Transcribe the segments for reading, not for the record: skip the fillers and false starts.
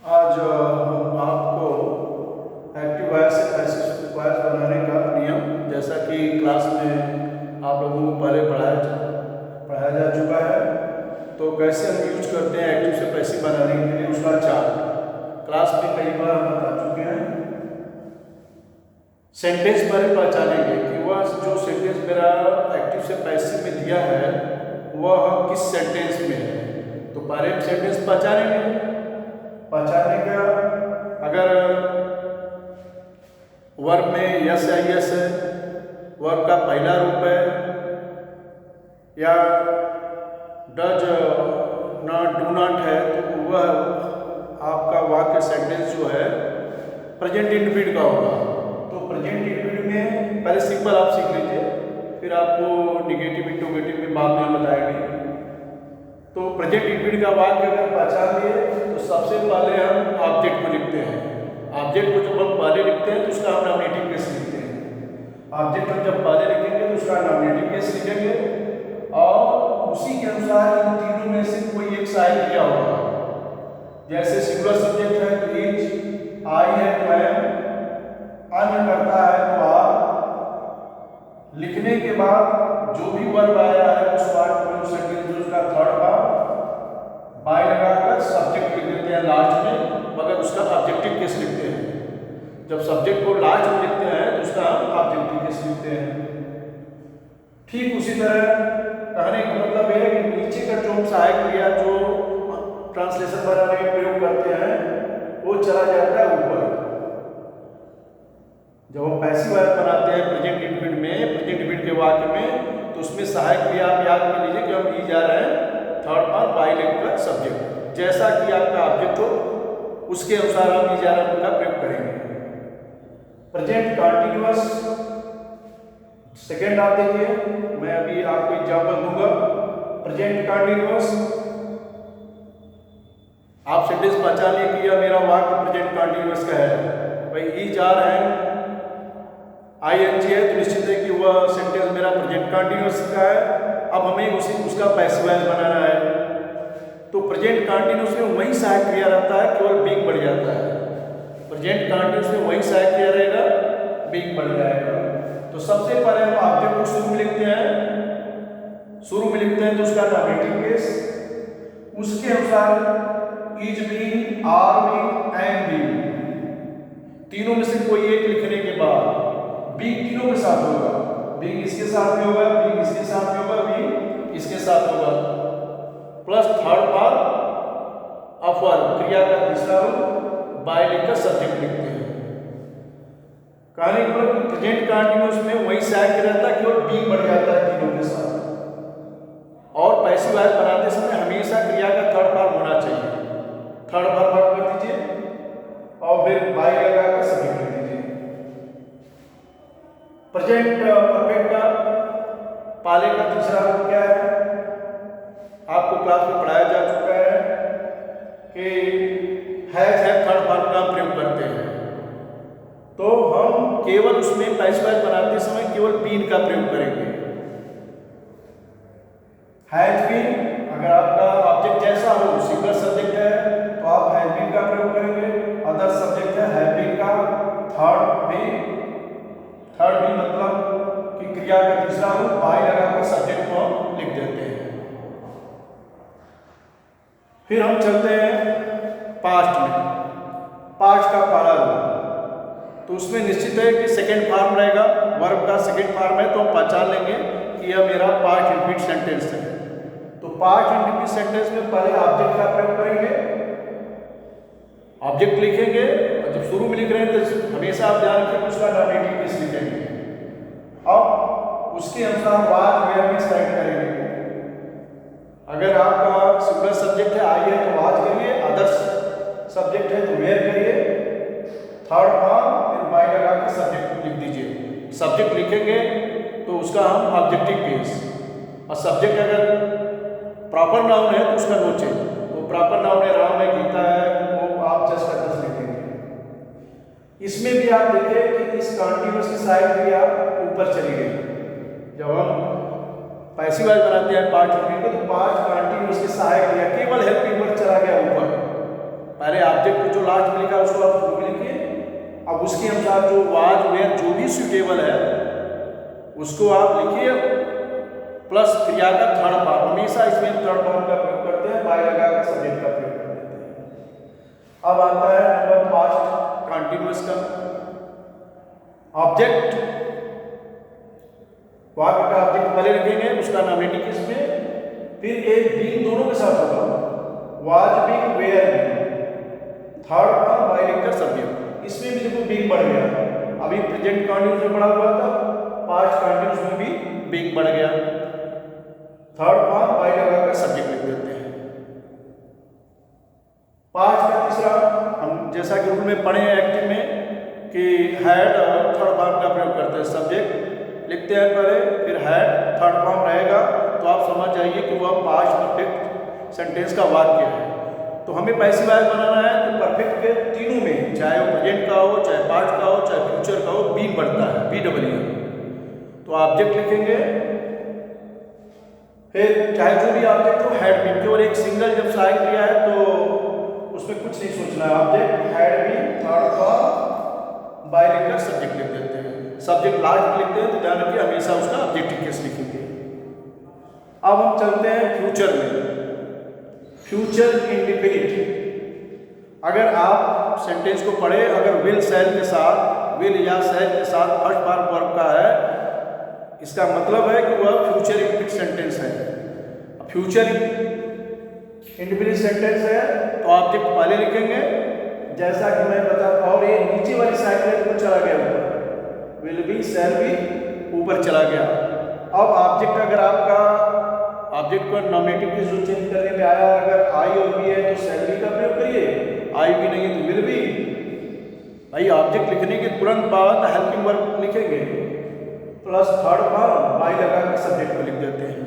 आज हम आपको एक्टिव वायर से पैसिव वायर बनाने का नियम, जैसा कि क्लास में आप लोगों को पहले पढ़ाया जा चुका है, तो कैसे हम यूज करते हैं एक्टिव से पैसिव बनाने के लिए उसका चार्ट क्लास में कई बार हम बता चुके हैं। सेंटेंस पर पहचानेंगे कि वह जो सेंटेंस मेरा एक्टिव से पैसिव में दिया है वह किस सेंटेंस में है। तो पहले हम सेंटेंस पहचानेंगे। पहचानने का, अगर वर्ब में यस या यस है, वर्ब का पहला रूप है, या डज नॉट डू नॉट है, तो वह आपका वाक्य सेंटेंस जो है प्रेजेंट इंडेफिनिट का होगा। तो प्रेजेंट इंडेफिनिट में पहले सिंपल आप सीख लीजिए, फिर आपको निगेटिव इंटरोगेटिव में बाद में हम बताएंगे। तो प्रेजेंट इंडेफिनिट का वाक्य अगर पहचान लिए तो सबसे पहले हम ऑब्जेक्ट को लिखते हैं। ऑब्जेक्ट को जब हम पहले लिखते हैं तो उसका हम नॉमिनेटिव केस लिखते हैं। ऑब्जेक्ट हम जब पहले लिखेंगे तो उसका नॉमिनेटिव केस लिखेंगे और उसी के अनुसार इन तीनों में से कोई एक सहायक क्रिया होगा। जैसे सिंगुलर सब्जेक्ट है तो इज, आई है तो एम, अन्य करता है तो आर। लिखने के बाद जो भी वर्ब आया है उस वर्ब में उस सेंटेंस उसका थर्ड पार्ट बाय लगाकर सब्जेक्ट लिख देते हैं लास्ट में, मगर उसका ऑब्जेक्टिव केस लिखते हैं। जब सब्जेक्ट को लास्ट में लिखते हैं तो उसका हम ऑब्जेक्टिव केस लिखते हैं। ठीक उसी तरह कहने का मतलब है कि नीचे का जो सहायक क्रिया जो ट्रांसलेशन बनाने में प्रयोग करते हैं वो चला जाता है ऊपर। जब हम पैसिव वायर बनाते हैं प्रेजेंट इंडेफिनिट में, प्रेजेंट इंडेफिनिट के वाक्य में, तो उसमें सहायक क्रिया आप याद कर लीजिए कि हम ई जा रहे हैं थर्ड पार्ट बाय लेकर सब्जेक्ट, जैसा कि आपका ऑब्जेक्ट हो उसके अनुसार हम ई जा रहे हैं का प्रयोग करेंगे। प्रेजेंट कंटीन्यूअस सेकेंड आप देखिए, मैं अभी आपको एग्जांपल दूंगा। प्रेजेंट कंटीन्यूअस, आप सेंटेंस पहचान लिए कि यह मेरा वाक्य प्रेजेंट कंटीन्यूअस का है। भाई ई जा रहे हैं आईएनजी है तो निश्चित है कि वह सेंटेंस मेरा प्रेजेंट कंटीन्यूअस का है। अब हमें उसका पैसिव वायर बनाना है, तो प्रेजेंट कंटीन्यूअस में वही सहायक क्रिया रहता है, केवल बीइंग बढ़ जाता है। प्रेजेंट कंटीन्यूअस में वही सहायक क्रिया रहेगा, बीइंग बढ़ जाएगा। तो सबसे पहले हम ऑब्जेक्ट को शुरू में लिखते हैं, शुरू में लिखते हैं तो उसका नॉमिनेटिव केस, उसके अनुसार is being, are being, am being, तीनों में से कोई एक लिखने के बाद बीइंग तीनों के साथ होगा। बीइंग इसके साथ भी होगा, बीइंग इसके साथ भी होगा, बीइंग इसके साथ होगा, plus third part of verb क्रिया का तीसरा रूप बाय लिखकर सब्जेक्ट लिखते हैं। कहने का मतलब प्रेजेंट कंटीन्यूअस में वही सहायक रहता है, केवल बीइंग बढ़ जाता है तीनों के साथ। और पैसिव वायर बनाते समय हमेशा क्रिया का थर्ड पार्ट होना चाहिए। थर्ड पार्ट भाग कर दीजिए और फिर बाय लगाकर सब्जेक्ट लिख दीजिए। प्रेजेंट परफेक्ट का पाले का तीसरा रूप क्या है? आपको क्लास में पढ़ाया जा चुका है कि हैज है थर्ड पार्ट का प्रयोग करते हैं। तो हम केवल उसमें पैसिव वायर बनाते समय केवल बीन का प्रयोग करेंगे। हैज बीन, अगर आपका ऑब्जेक्ट जैसा हो, सिंगल सब्जेक्ट है तो आप हैज बीन का प्रयोग करेंगे, अदर सब्जेक्ट है हैव बीन का, थर्ड भी मतलब कि क्रिया का तीसरा रूप बाय लगाकर सब्जेक्ट को हम लिख देते हैं। फिर हम चलते हैं पास्ट में। पास्ट का पहला रूप, तो उसमें निश्चित है कि सेकेंड फॉर्म रहेगा, वर्ब का सेकेंड फॉर्म है, तो हम पहचान लेंगे कि यह मेरा पास्ट इंडेफिनिट सेंटेंस है। तो पास्ट इंडेफिनिट सेंटेंस में पहले ऑब्जेक्ट का प्रयोग करेंगे, ऑब्जेक्ट लिखेंगे, और जब शुरू में लिख रहे हैं तो हमेशा आप ध्यान रखिए उसका नॉमिनेटिव केस लिखेंगे। अब उसके अनुसार वाज वेयर में सेलेक्ट करेंगे। अगर आपका सिंगुलर सब्जेक्ट है आई है तो वाज करिए, अदर सब्जेक्ट है तो वेयर करिए, थर्ड फॉर्म फिर बाय लगाकर सब्जेक्ट लिख दीजिए। सब्जेक्ट लिखेंगे तो उसका हम ऑब्जेक्टिव केस, और सब्जेक्ट अगर प्रॉपर नाउन है तो उसका नो चेंज। वो प्रॉपर नाउन है, राम है, गीता है, वो आप जस्ट का जस्ट लिखेंगे। इसमें भी आप देखिए कि इस कंटीन्यूअस की साइड भी आप ऊपर चली गई। जब हम पैसिव वायर बनाते हैं पार्ट इंडेफिनिट तो पार्ट कंटीन्यूअस के सहायक क्रिया केवल हेल्पिंग वर्ब चला गया ऊपर। पहले ऑब्जेक्ट को जो अब उसके अनुसार जो वाज वेयर जो भी सूटेबल है उसको आप लिखिए, प्लस क्रिया का थर्ड फॉर्म, हमेशा इसमें थर्ड फॉर्म का प्रयोग करते हैं, बाय लगा कर सब्जेक्ट का प्रयोग कर देते हैं। अब आता है नंबर पास्ट कंटिन्यूअस का। ऑब्जेक्ट, वाक्य का ऑब्जेक्ट पहले लिखेंगे, उसका नॉमिनेटिव केस में, फिर एक बीइंग दोनों के साथ होगा, was being were being, third form by लिखकर सब्जेक्ट। इसमें भी देखो बीइंग बढ़ गया, अभी प्रेजेंट कंटिन्यूअस में बढ़ा हुआ था, पास्ट कंटिन्यूअस में भी बीइंग बढ़ गया, थर्ड फॉर्म बाय लगाकर सब्जेक्ट लिख देते हैं। पास्ट का तीसरा, हम जैसा कि रूल में पढ़े हैं एक्टिव में कि हैड थर्ड फॉर्म का प्रयोग करते हैं, सब्जेक्ट लिखते हैं पहले, फिर हैड थर्ड फॉर्म रहेगा, तो आप समझ जाइए कि वह पास्ट परफेक्ट सेंटेंस का वाक्य है। तो हमें पैसिव वॉइस बनाना है तो परफेक्ट के तीनों में, चाहे वो प्रेजेंट का हो, चाहे पास्ट का हो, चाहे फ्यूचर का हो, बीन बढ़ता है, BW। तो ऑब्जेक्ट लिखेंगे, फिर चाहे जो भी ऑब्जेक्ट हो, हैड बीन, केवल एक सिंगल जब सहायक क्रिया है तो उसमें कुछ नहीं सोचना है, object had been third form by लिखकर सब्जेक्ट लिख देते हैं। सब्जेक्ट लास्ट में लिखते हैं तो ध्यान रखिए हमेशा उसका ऑब्जेक्टिव केस लिखेंगे। अब हम चलते हैं फ्यूचर में। फ्यूचर इंडेफिनिट, अगर आप सेंटेंस को पढ़े, अगर विल शैल के साथ, विल या शैल के साथ फर्स्ट फॉर्म वर्ब का है, इसका मतलब है कि वह फ्यूचर इंडेफिनिट सेंटेंस है। फ्यूचर इंडेफिनिट सेंटेंस है तो ऑब्जेक्ट पहले लिखेंगे, जैसा कि मैं बता, और ये नीचे वाली साइड में चला गया ऊपर, विल बी शैल बी ऊपर चला गया। अब ऑब्जेक्ट, अगर आपका ऑब्जेक्ट को नॉमिनेटिव के जो चेंज करने में आया, अगर आई और बी है तो शैल बी का प्रयोग करिए, आई भी नहीं है तो विल बी। भाई ऑब्जेक्ट लिखने के तुरंत बाद हेल्पिंग वर्ब लिखेंगे, प्लस थर्ड फॉर्म बाय लगाकर सब्जेक्ट को लिख देते हैं।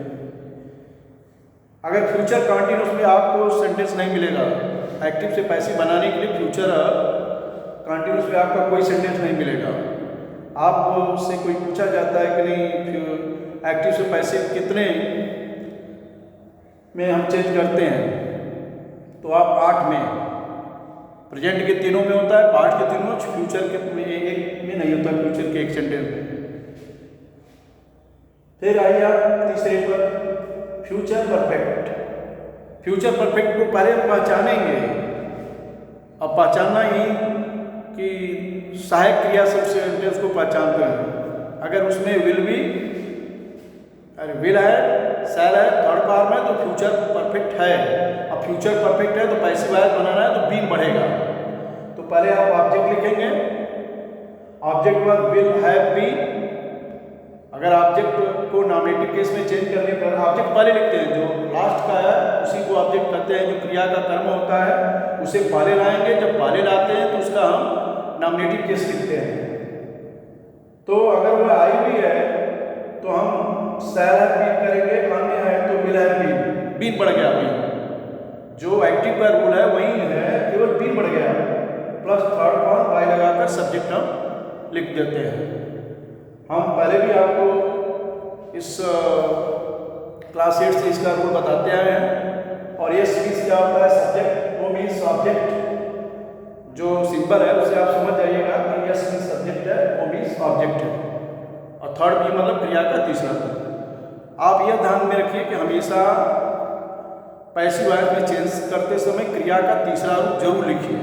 अगर फ्यूचर कंटिन्यूअस में आपको सेंटेंस नहीं मिलेगा, एक्टिव से पैसिव बनाने के लिए फ्यूचर कंटिन्यूअस में आपका कोई सेंटेंस नहीं मिलेगा। आपसे कोई पूछा जाता है कि नहीं एक्टिव से पैसिव कितने में हम चेंज करते हैं, तो आप 8 में, प्रेजेंट के तीनों में होता है, पास्ट के तीनों, फ्यूचर के एक में नहीं होता, फ्यूचर के एक सेंटेंस में। फिर आइए आप तीसरे पर, फ्यूचर परफेक्ट। फ्यूचर परफेक्ट को पहले पहचानेंगे, अब पहचानना ही कि सहायक क्रिया सब सेंटेंस को पहचानते हैं। अगर उसमें विल भी, अरे विल है, शैल है, थर्ड फॉर्म है तो फ्यूचर परफेक्ट है। अब फ्यूचर परफेक्ट है तो पैसिव वॉइस बनाना है तो बीन बढ़ेगा। तो पहले आप ऑब्जेक्ट लिखेंगे, ऑब्जेक्ट पर विल हैव बीन। अगर ऑब्जेक्ट को नॉमिनेटिव केस में चेंज करने पर ऑब्जेक्ट पहले लिखते हैं, जो लास्ट का है उसी को ऑब्जेक्ट कहते हैं, जो क्रिया का कर्म होता है उसे पहले लाएंगे, जब पहले लाते हैं तो उसका हम नॉमिनेटिव केस लिखते हैं। तो अगर वह आई भी है तो हम शैल हैव बीन करेंगे, अन्य है तो विल हैव बीन, बीन बढ़ गया। बीन जो एक्टिव का रूल है वही है, केवल बीन बढ़ गया, प्लस थर्ड फॉर्म बाय लगाकर सब्जेक्ट हम लिख देते हैं। हम पहले भी आपको इस क्लास 8 से इसका रूल बताते आए हैं। और ये सीरीज क्या होता है, सब्जेक्ट वो मीन्स ऑब्जेक्ट, जो सिंपल है उसे आप समझ जाइएगा कि यस मीन्स सब्जेक्ट है, वो मीन्स ऑब्जेक्ट है, और थर्ड भी मतलब क्रिया का तीसरा। आप यह ध्यान में रखिए कि हमेशा पैसिव वॉइस में चेंज करते समय क्रिया का तीसरा रूप जरूर लिखिए।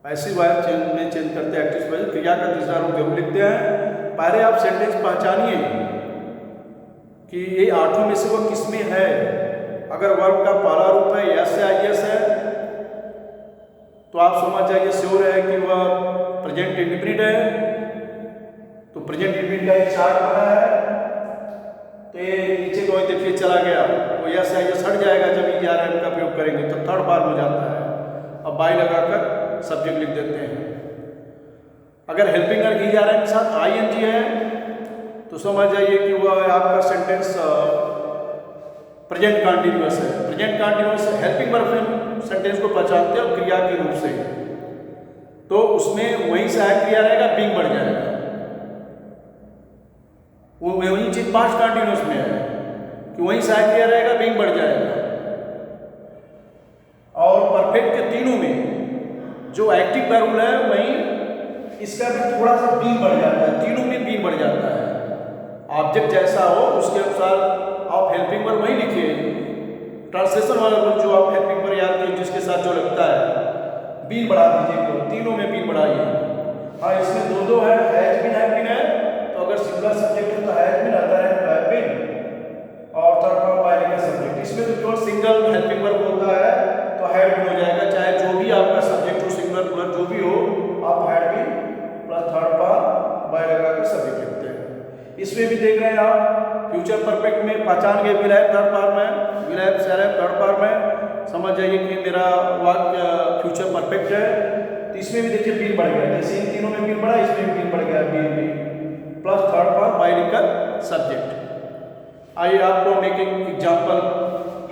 पैसिव वॉइस में चेंज करते एक्टिव वॉइस क्रिया का तीसरा रूप जरूर लिखते हैं। पहले आप सेंटेंस पहचानिए कि ये आठों में से वो किस में है। अगर वर्ब का पहला रूप है यस या यस है तो आप समझ जाइए श्योर है कि वह प्रेजेंट इंडेफिनिट है। तो प्रेजेंट इंडेफिनिट का एक चार्ट बना है, तो ये नीचे को देखिए चला गया, वो यस या यस हट जाएगा जब ERM का प्रयोग करेंगे तो थर्ड फॉर्म हो जाता है। अब बाय लगाकर सब्जेक्ट लिख देते हैं। अगर हेल्पिंग वर्ब ERM के साथ ING है तो समझ जाइए कि वह आपका सेंटेंस प्रेजेंट कंटिन्यूअस है। Present continuous helping verb sentence को पहचानते हैं क्रिया के रूप से, तो उसमें वही सहायक क्रिया रहेगा, बीइंग बढ़ जाएगा। वो वही चीज पास्ट कंटिन्यूअस में है कि वही सहायक क्रिया रहेगा, बीइंग बढ़ जाएगा। और परफेक्ट के तीनों में जो एक्टिव का रूल है वहीं इसका भी थोड़ा सा बीन बढ़ जाता है, तीनों में बीन बढ़ जाता है। ऑब्जेक्ट जैसा हो उसके अनुसार आप हेल्पिंग वर्ब वही लिखिए। ट्रांसलेशन वाला रूल जो आप हेल्पिंग वर्ब याद कीजिए, जिसके साथ जो लगता है बीन बढ़ा दीजिए, तो तीनों में बीन बढ़ाइए। हाँ, इसमें दो दो है, हैज बीन है, तो अगर सिंगल सब्जेक्ट है तो हैज बीन आता है, हैव बीन, और थर्ड फॉर्म बाय का सब्जेक्ट। इसमें तो केवल सिंगल हेल्पिंग वर्ब होता है तो हैड बीन हो जाएगा, चाहे जो भी आपका सब्जेक्ट हो, सिंगुलर प्लूरल जो भी हो, आप had been plus third form by लगा के सब्जेक्ट लिखते हैं। इसमें भी देख रहे हैं आप फ्यूचर परफेक्ट में पहचान के विल हैव थर्ड फॉर्म में, will have shall have third form में, समझ जाइए कि मेरा वाक्य फ्यूचर परफेक्ट है। तो इसमें भी देखिए बीन बढ़ गया, जैसे इन तीनों में बीन बढ़ा, इसमें भी बीन बढ़ गया, been plus third form by लिखकर सब्जेक्ट। आइए आपको हम एक एग्जाम्पल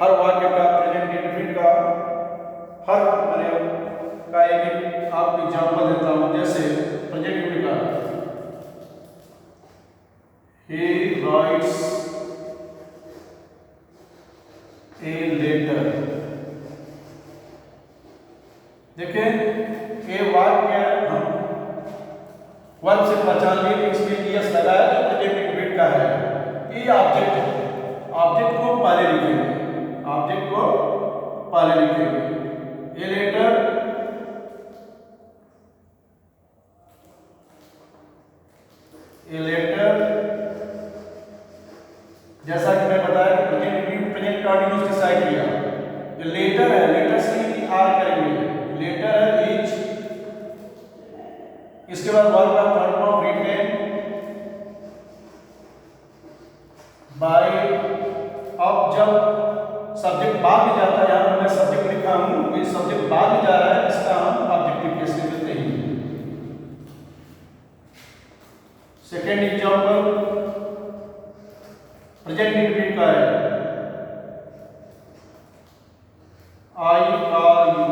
हर वाक्य का प्रेजेंट इंडेफिनिट का हर का एक आपको एग्जाम्पल देता हूँ। जैसे प्रेजेंट इंडेफिनिट का he writes a letter। देखिए ये वाक्य हम वर्ब से पहचान लिए कि इसमें यस लगाया जो प्रेजेंट इंडेफिनिट का है। ये ऑब्जेक्ट है, ऑब्जेक्ट को पहले लिखेंगे, ऑब्जेक्ट को पहले लिखेंगे। ए लेटर जैसा कि मैं बताया कि प्रेजेंट कंटीन्यूअस डिसाइड किया, जो लेटर है, लेटर से आर करेंगे, लेटर है इच, इसके बाद वर्ब का थर्ड फॉर्म रिटेन बाय। अब जब सब्जेक्ट बाद में जाता है, यहाँ पर मैं सब्जेक्ट लिखा हूँ, ये सब्जेक्ट बाद में जा रहा है, इसका हम ऑब्जेक्टिव केस में देते हैं। सेकेंड एग्जाम्पल प्रेजेंट इंडेफिनिट का है, आई आर यू।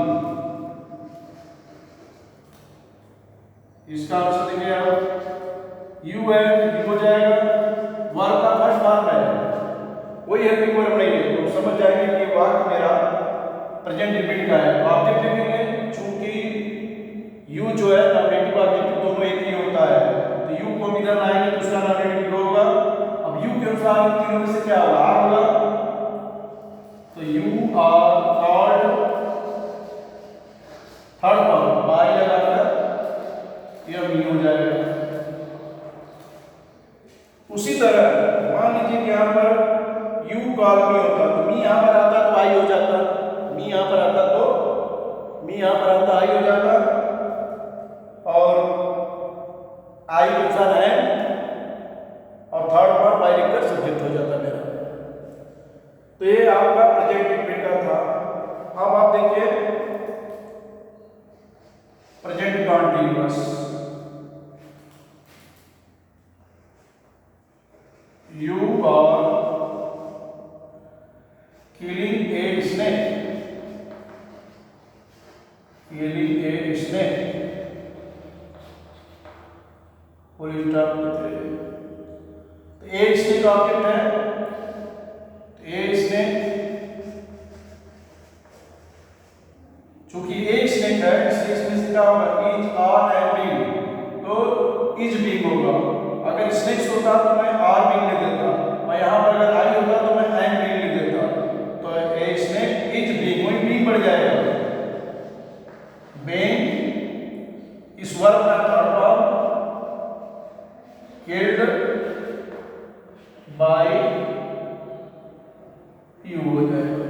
इसका आंसर देखिए आप, यू है यू हो जाएगा, वर्ब का फर्स्ट फॉर्म है, वही हेल्पिंग वर्ब नहीं है, तो समझ जाएंगे कि वाक्य मेरा प्रेजेंट इंडेफिनिट का है। तो ऑब्जेक्ट लिखेंगे, चूंकि यू जो है नॉमिनेटिव ऑब्जेक्टिव दोनों एक ही होता है, तो यू को इधर लाएंगे तो उसका नॉमिनेटिव होगा। अब यू के अनुसार इन तीनों में से क्या होगा, आर होगा, तो you are called third form by लगाकर यह मी हो जाएगा। उसी तरह मान लीजिए कि यहाँ पर यू कॉल मी होता तो मी यहाँ पर आता तो आई हो जाता, मी यहाँ पर आता तो मी यहाँ पर आता आई हो जाता, और आई के अनुसार है और थर्ड फॉर्म बाय लिखकर सब्जेक्ट हो जाता मेरा। तो ये आपका प्रेजेंट इंडेफिनिट का था। अब आप देखिए present continuous, you are killing a snake, killing a snake, full stop देते हैं। तो ए स्नेक ऑब्जेक्ट है, तो ए स्नेक, चूंकि ए स्नेक है इसलिए इसमें से क्या होगा, इज आर एंड बीइंग, तो इज बीइंग होगा। अगर स्नेक्स होता तो मैं आर बीइंग लिख देता, और यहाँ पर अगर आई होता तो मैं एम बीइंग लिख देता। तो ए स्नेक इज बीइंग, वही बीइंग बढ़ जाएगा, बीइंग इस वर्ब का third form killed by you हो जाएगा।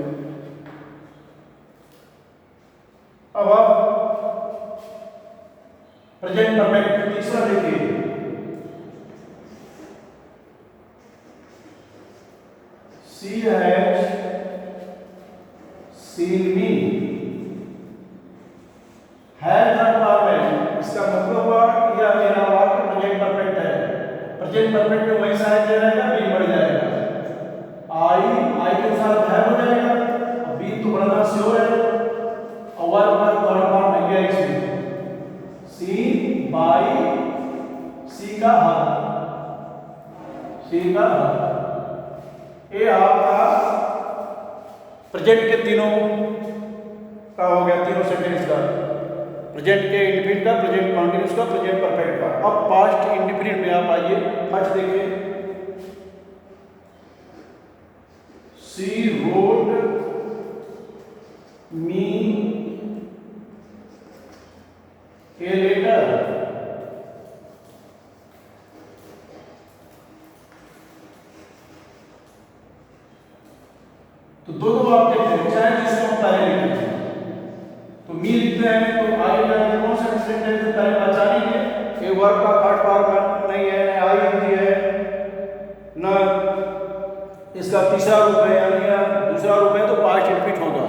अब आप प्रेजेंट परफेक्ट तीसरा देखिए, शी हैज सीन मी, है थर्ड फॉर्म है, इसका मतलब हुआ यह मेरा वाक्य प्रेजेंट परफेक्ट है। प्रेजेंट परफेक्ट में वही साइन दे रहेगा, बी बढ़ जाएगा, आई के साथ है हो जाएगा, और बी तो बढ़ना श्योर है, और वर्ब का थर्ड फॉर्म मिल गया इसमें, सी बाय, सी का हक, सी का हक। ये आपका प्रेजेंट के तीनों का हो गया, तीनों सेंटेंस का। प्रेजेंट के इंडिफिनिट का, प्रेजेंट कॉन्टिन्यूस का, प्रेजेंट परफेक्ट का। अब पास्ट इंडिफिनिट में आप आइए, फर्स्ट देखिए, she wrote me a letter. तो दोनों आप देखते हैं, चाहे जिसको हम पहले लिखते हैं तो मी लिखते हैं तो आई कौन सा सेंटेंस से पहले पहचानेंगे? ये वर्ब का पार्ट फॉर्म नहीं है, ना आई है, ना इसका तीसरा रूप है या दूसरा रूप है, तो पास्ट रिपीट होगा।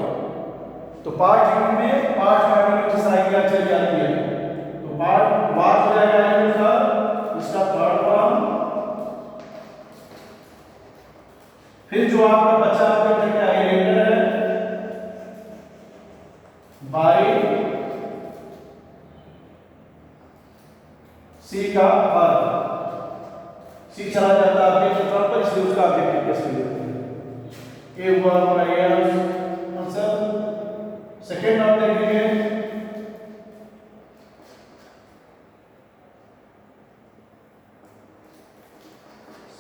तो पास्ट रिपीट में पास्ट कंटिन्यूस आइडिया चल जाती है, तो पार्ट बात हो जाएगा इसका थर्ड फॉर्म। फिर जो आपका बच्चा आपका क्या है, लेटर है बाय सी का वर्ब, सी चला जाता है आपके क्षेत्र पर, इसलिए उसका ऑब्जेक्टिव कैसे लेते हैं? ए वर्ब है आंसर। सेकंड आप देखेंगे,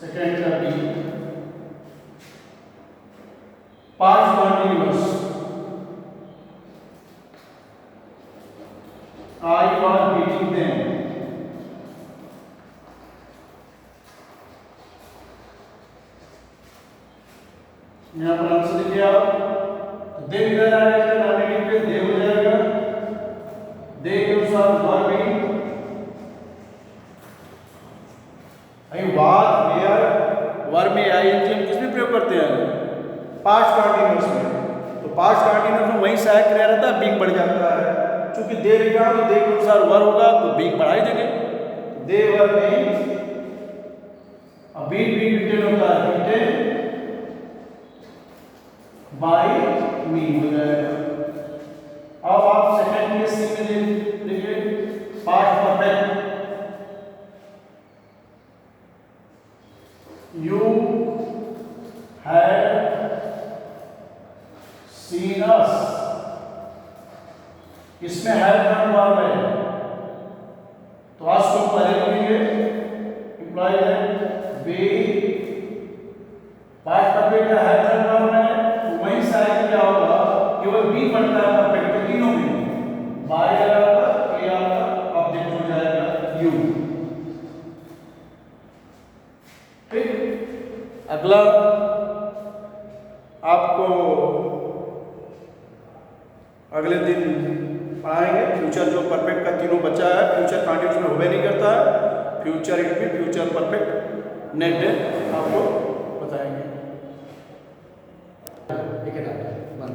सेकंड का B past continuous, I was beating them. यहाँ पर आंसर देखिए आप, दे इधर आएगा, नॉमिनेटिव पे दे हो जाएगा, दे के अनुसार वर्ब भी वाज वेयर वर्ब में आई एन जी हम किस में प्रयोग करते हैं? पास्ट कंटिन्यूअस में। तो पास्ट कंटिन्यूअस में वहीं सहायक रह रहता है, बीइंग बढ़ जाता है। चूंकि दे लिखा तो दे के अनुसार वर्ब होगा तो बीइंग बढ़ा ही देंगे, दे वर बीइंग। अब बीइंग रिटेन होता है, रिटेन बाय मी हो जाएगा। अब आप सेकंड केस में देखिए, past perfect, you had seen us, इसमें हैड वर्ब है, तो आज को पहले लिखेंगे, employ that be past perfect का हैड वर्ब है, तो वहीं साइड क्या होगा, केवल बी बनता है परफेक्ट के तीनों में, बाय आपका ए आपका ऑब्जेक्ट हो जाएगा यू। ठीक, अगला आपको अगले दिन पढ़ाएंगे फ्यूचर जो परफेक्ट का तीनों बच्चा है, फ्यूचर कंटिन्यूअस में होबे नहीं करता है, future indefinite, future perfect, next day आपको